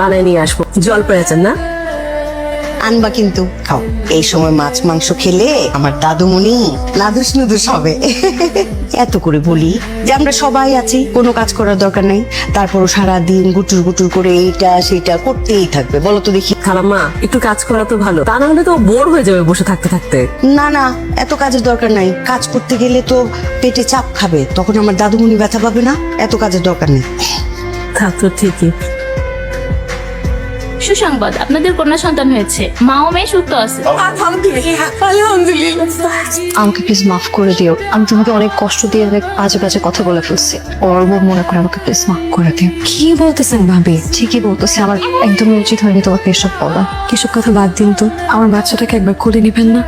বানায় নিয়ে আসবো। জল পেয়েছেন না? আনবা কিন্তু খাও। এই সময় মাছ মাংস খেলে আমার দাদুমণি নাদুস নুদুস হবে। এত করে বলি যে আমরা সবাই আছি, কোনো কাজ করার দরকার নাই, তারপরও সারাদিন গুটুর গুটুর করে এইটা সেটা করতেই থাকবে। বলো তো দেখি। খালাম্মা একটু কাজ করা তো ভালো, তা না হলে তো বোর হয়ে যাবে বসে থাকতে থাকতে। না না, এত কাজের দরকার নাই। কাজ করতে গেলে তো পেটে চাপ খাবে, তখন আমার দাদুমণি ব্যথা পাবে না। এত কাজের দরকার নেই। তা তো ঠিকই। সুসংবাদ, আপনাদের কন্যা সন্তান হয়েছে। মা ও মেয়ে সুস্থ আছে। আমাকে প্লিজ মাফ করে দিও, আমি তোমাকে অনেক কষ্ট দিয়ে অনেক বাজে বাজে কথা বলে ফেলছি। অর্ব মনে করে আমাকে প্লিজ মাফ করে দিও। কি বলতেছেন ভাবি? ঠিকই বলতেছি, আমার একদমই উচিত হয়নি তোমাকে এসব বলা। কিসব কথা বাদ দিন তো, আমার বাচ্চাটাকে একবার কোলে নিবেন না?